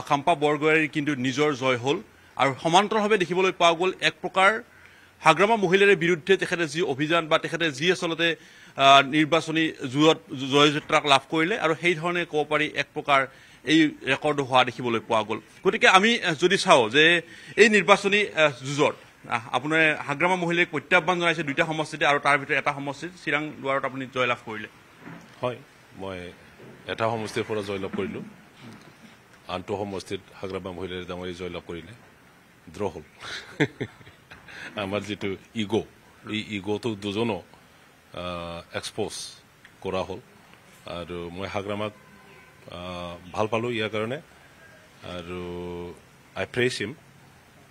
খাম্পা বৰগোহাঁইৰ কিন্তু নিজৰ জয় হ'ল আৰু সমান্তৰালভাৱে দেখিবলৈ পোৱা গ'ল এক প্ৰকাৰ হাগ্ৰামা মহিলাৰ বিৰুদ্ধে তেখেতে যি অভিযান বা তেখেতে যি আচলতে নিৰ্বাচনী জুয়ত জয়যাত্ৰাক লাভ কৰিলে আৰু সেই ধৰণে ক'ব পাৰি এক প্ৰকাৰ এই ৰেকৰ্ড হোৱা দেখিবলৈ পোৱা গ'ল গতিকে আমি যদি চাওঁ যে এই নিৰ্বাচনী যুঁজত আপোনাৰ হাগ্ৰামা মহিলাক প্ৰত্যাহ্বান জনাইছে দুইটা সমষ্টিতে আৰু তাৰ ভিতৰত এটা সমষ্টিত চিৰাং দুৱাৰত আপুনি জয়লাভ কৰিলে হয় মই এটা সমষ্টিৰ পৰা জয়লাভ কৰিলোঁ আনটো সমষ্টিত হাগ্ৰামা মহিলাৰ ডাঙৰী জয়লাভ কৰিলে ড্ৰ হ'ল আমাৰ যিটো ইগ' এই ইগ'টো দুজনো এক্সপ'জ কৰা হ'ল আৰু মই হাগ্ৰামাক ভাল পালোঁ ইয়াৰ কাৰণে আৰু আই প্ৰেজ হিম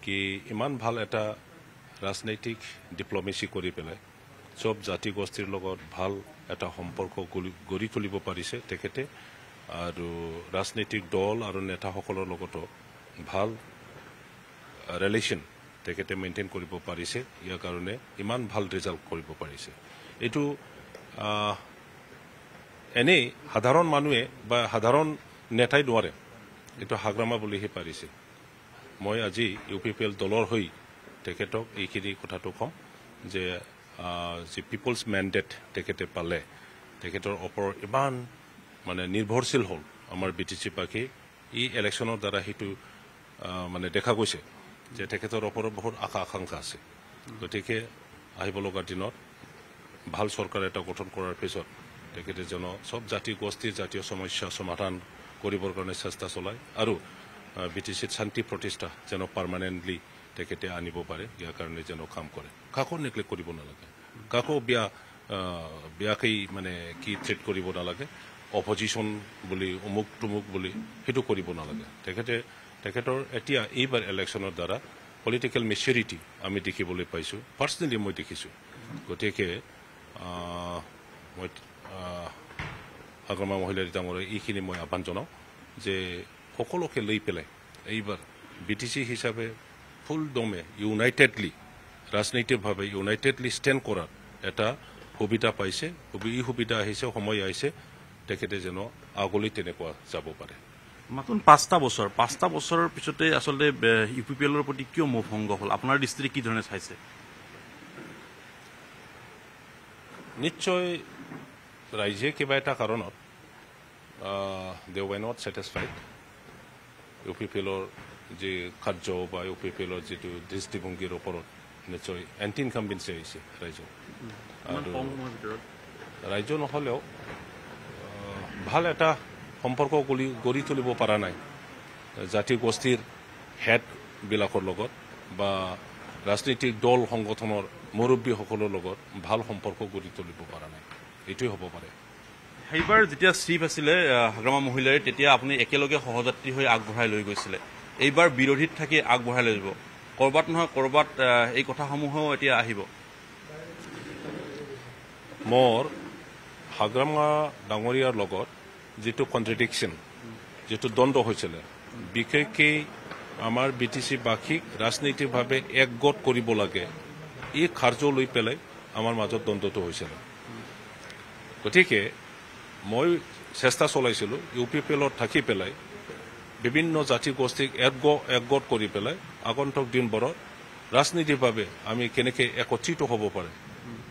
কি ইমান ভাল এটা ৰাজনৈতিক ডিপ্ল'মেচি কৰি পেলাই চব জাতি গোষ্ঠীৰ লগত ভাল এটা সম্পৰ্ক গঢ়ি তুলিব পাৰিছে তেখেতে আৰু ৰাজনৈতিক দল আৰু নেতাসকলৰ লগতো ভাল ৰিলেশ্যন তেখেতে মেইনটেইন কৰিব পাৰিছে ইয়াৰ কাৰণে ইমান ভাল ৰিজাল্ট কৰিব পাৰিছে এইটো এনেই সাধাৰণ মানুহে বা সাধাৰণ নেতাই নোৱাৰে এইটো হাগ্ৰামা বুলিহে পাৰিছে মই আজি UPPL দলৰ হৈ তেখেতক এইখিনি কথাটো ক'ম যে যি পিপলছ মেণ্ডেট তেখেতে পালে তেখেতৰ ওপৰত ইমান মানে নিৰ্ভৰশীল হ'ল আমাৰ BTC পাৰ্টি এই ইলেকশ্যনৰ দ্বাৰা সেইটো মানে দেখা গৈছে যে তেখেতৰ ওপৰত বহুত আশা আকাংক্ষা আছে গতিকে আহিব লগা দিনত ভাল চৰকাৰ এটা গঠন কৰাৰ পিছত তেখেতে যেন চব জাতি গোষ্ঠীৰ জাতীয় সমস্যা সমাধান কৰিবৰ কাৰণে চেষ্টা চলায় আৰু BTCত শান্তি প্ৰতিষ্ঠা যেন পাৰ্মানেণ্টলি তেখেতে আনিব পাৰে ইয়াৰ কাৰণে যেন কাম কৰে কাকো নেগলেক্ট কৰিব নালাগে কাকো বেয়াকেই মানে কি ট্ৰিট কৰিব নালাগে অপজিশ্যন বুলি অমুক তুমুক বুলি সেইটো কৰিব নালাগে তেখেতৰ এতিয়া এইবাৰ ইলেকশ্যনৰ দ্বাৰা পলিটিকেল মেচিউৰিটি আমি দেখিবলৈ পাইছোঁ পাৰ্চনেলি মই দেখিছোঁ গতিকে মই হাগ্ৰামা মহিলাৰ ডাঙৰ এইখিনি মই আহ্বান জনাওঁ যে সকলোকে লৈ পেলাই এইবাৰ BTC হিচাপে ফুল দমে ইউনাইটেডলি ৰাজনৈতিকভাৱে ইউনাইটেডলি ষ্টেণ্ড কৰাৰ এটা সুবিধা পাইছে এই সুবিধা আহিছে সময় আহিছে তেখেতে যেন আগলৈ তেনেকুৱা যাব পাৰে মাত্ৰ 5টা বছৰৰ পিছতে আচলতে UPPLৰ প্ৰতি কিয় মোহ ভংগ হ'ল আপোনাৰ দৃষ্টিৰে কি ধৰণে চাইছে নিশ্চয় ৰাইজে কিবা এটা কাৰণত দে ৱাই নট ছেটিছফাইড UPPLৰ যি কাৰ্য বা UPPLৰ যিটো দৃষ্টিভংগীৰ ওপৰত নিশ্চয় এণ্টি ইনকাম্বেঞ্চি আহিছে ৰাইজৰ আৰু ৰাইজ নহ'লেও ভাল এটা সম্পৰ্ক গঢ়ি তুলিব পৰা নাই জাতি গোষ্ঠীৰ হেডবিলাকৰ লগত বা ৰাজনৈতিক দল সংগঠনৰ মুৰব্বীসকলৰ লগত ভাল সম্পৰ্ক গঢ়ি তুলিব পৰা নাই এইটোৱে হ'ব পাৰে সেইবাৰ যেতিয়া চিফ আছিলে হাগ্ৰামা মহিলাৰ তেতিয়া আপুনি একেলগে সহযাত্ৰী হৈ আগবঢ়াই লৈ গৈছিলে এইবাৰ বিৰোধীত থাকি আগবঢ়াই লৈ যাব ক'ৰবাত নহয় ক'ৰবাত এই কথাসমূহেও এতিয়া আহিব মোৰ হাগ্ৰামা ডাঙৰীয়াৰ লগত যিটো কণ্ট্ৰেডিকশ্যন যিটো দ্বন্দ্ব হৈছিলে বিশেষকৈ আমাৰ BTC বাসীক ৰাজনৈতিকভাৱে একগোট কৰিব লাগে এই কাৰ্য লৈ পেলাই আমাৰ মাজত দ্বন্দ্বটো হৈছিলে গতিকে মই চেষ্টা চলাইছিলোঁ UPPLত থাকি পেলাই বিভিন্ন জাতি গোষ্ঠীক একগোট কৰি পেলাই আগন্তুক দিনবোৰত ৰাজনৈতিকভাৱে আমি কেনেকৈ একত্ৰিত হ'ব পাৰে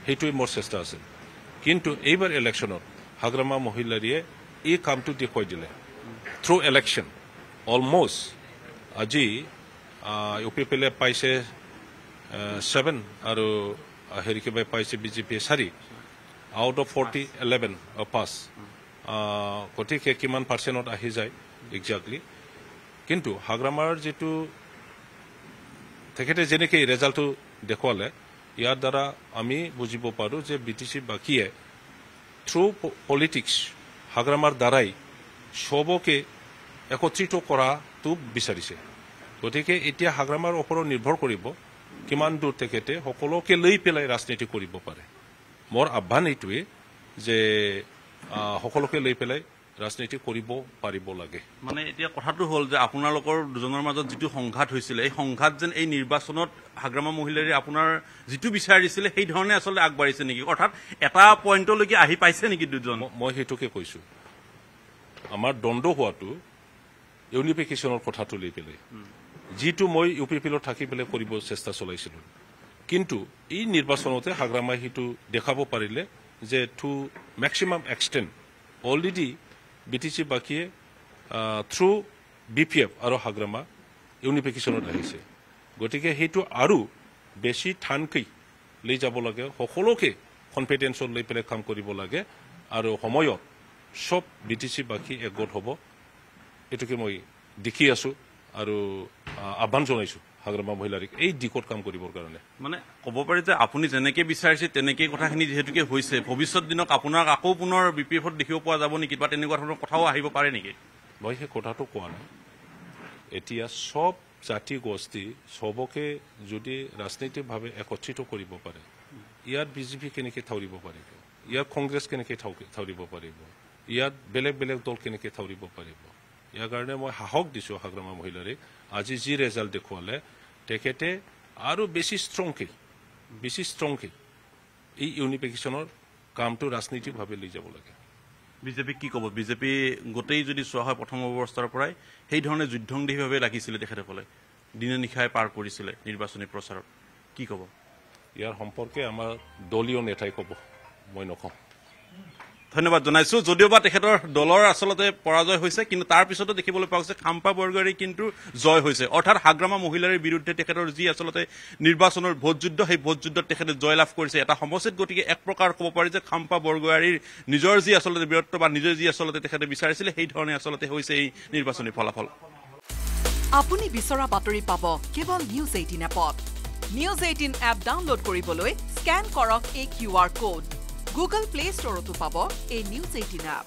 সেইটোৱে মোৰ চেষ্টা আছিল কিন্তু এইবাৰ ইলেকশ্যনত হাগ্ৰামা মহিলাৰীয়ে এই কামটো দেখুৱাই দিলে থ্ৰু ইলেকশ্যন অলমষ্ট আজি UPPLে পাইছে 7 আৰু হেৰিকেবাই পাইছে BJP 4 আউট অফ 40 11 পাছ গতিকে কিমান পাৰ্চেণ্টত আহি যায় একজেক্টলি কিন্তু হাগ্ৰামাৰ যিটো তেখেতে যেনেকৈ ৰেজাল্টটো দেখুৱালে ইয়াৰ দ্বাৰা আমি বুজিব পাৰোঁ যে BTC বাকীয়ে থ্ৰু পলিটিক্স হাগ্ৰামাৰ দ্বাৰাই সবকে একত্ৰিত কৰাটো বিচাৰিছে গতিকে এতিয়া হাগ্ৰামাৰ ওপৰত নিৰ্ভৰ কৰিব কিমান দূৰ তেখেতে সকলোকে লৈ পেলাই ৰাজনীতি কৰিব পাৰে মোৰ আহ্বান এইটোৱে যে সকলোকে লৈ পেলাই ৰাজনীতি কৰিব পাৰিব লাগে মানে এতিয়া কথাটো হ'ল যে আপোনালোকৰ দুজনৰ মাজত যিটো সংঘাত হৈছিলে এই সংঘাত যেন এই নিৰ্বাচনত হাগ্ৰামা মহিলাৰে আপোনাৰ যিটো বিচাৰিছিলে সেই ধৰণে আচলতে আগবাঢ়িছে নেকি অৰ্থাৎ এটা পইণ্টলৈকে আহি পাইছে নেকি দুজন মই সেইটোকে কৈছোঁ আমাৰ দ্বন্দ্ব হোৱাটো ইউনিফিকেশ্যনৰ কথাটো লৈ পেলাই যিটো মই UPPL থাকি পেলাই কৰিব চেষ্টা চলাইছিলোঁ কিন্তু এই নিৰ্বাচনতে হাগ্ৰামাই সেইটো দেখাব পাৰিলে যে to maximum extent already BTC বাকীয়ে থ্ৰু BPF আৰু হাগ্ৰামা ইউনিফিকেশ্যনত আহিছে গতিকে সেইটো আৰু বেছি ঠানকৈ লৈ যাব লাগে সকলোকে কনফিডেন্সত লৈ পেলাই কাম কৰিব লাগে আৰু সময়ত সব BTC বাকী একগোট হ'ব এটোকে মই দেখি আছো আৰু আহ্বান জনাইছো হাগ্ৰামা মহিলাৰিক এই দিশত কাম কৰিবৰ কাৰণে মানে ক'ব পাৰি যে আপুনি যেনেকে বিচাৰিছে তেনেকে কথাখিনি যেহেতুকে হৈছে ভৱিষ্যত দিনক আপোনাক আকৌ পুনৰ BPFত দেখিব পোৱা যাব নেকি বা তেনেকুৱা ধৰণৰ কথাও আহিব পাৰে নেকি মই সেই কথাটো কোৱা নাই এতিয়া সব জাতি গোষ্ঠী সবকে যদি ৰাজনৈতিকভাৱে একত্ৰিত কৰিব পাৰে ইয়াত BJP কেনেকৈ থাউৰিব পাৰিব ইয়াত কংগ্ৰেছ কেনেকৈ থাউৰিব পাৰিব ইয়াত বেলেগ বেলেগ দল কেনেকৈ থাউৰিব পাৰিব ইয়াৰ কাৰণে মই সাহস দিছোঁ হাগ্ৰামা মহিলাৰিক আজি যি ৰেজাল্ট দেখুৱালে তেখেতে আৰু বেছি ষ্ট্ৰংকৈ এই ইউনিফিকেশ্যনৰ কামটো ৰাজনীতিকভাৱে লৈ যাব লাগে বিজেপি কি ক'ব বিজেপি গোটেই যদি চোৱা হয় প্ৰথম অৱস্থাৰ পৰাই সেই ধৰণে যুদ্ধংদেহীভাৱে লাগিছিলে তেখেতসকলে দিনে নিশাই পাৰ কৰিছিলে নিৰ্বাচনী প্ৰচাৰত কি ক'ব ইয়াৰ সম্পৰ্কে আমাৰ দলীয় নেতাই ক'ব মই নকওঁ ধন্যবাদ জনাইছো যদিওবা তেখেতৰ দলৰ আচলতে পৰাজয় হৈছে কিন্তু তাৰ পিছতো দেখিবলৈ পোৱা গৈছে খাম্পা বৰগোহাঁইৰ কিন্তু জয় হৈছে অৰ্থাৎ হাগ্ৰামা মহিলাৰ বিৰুদ্ধে তেখেতৰ যি আচলতে নিৰ্বাচনৰ ভোটযুদ্ধ সেই ভোটযুদ্ধত তেখেতে জয়লাভ কৰিছে এটা সমষ্টিত গতিকে এক প্ৰকাৰ ক'ব পাৰি যে খাম্পা বৰগোহাঁইৰ নিজৰ যি আচলতে বীৰত্ব বা নিজে যি আচলতে তেখেতে বিচাৰিছিলে সেই ধৰণে আচলতে হৈছে এই নিৰ্বাচনী ফলাফল আপুনি বিচৰা বাতৰি পাব কেৱল নিউজ 18 এপত নিউজ 18 এপ ডাউনলোড কৰিবলৈ স্ক্যান কৰক এই QR code Google Play Store to পাব এই নিউজ 18 এপ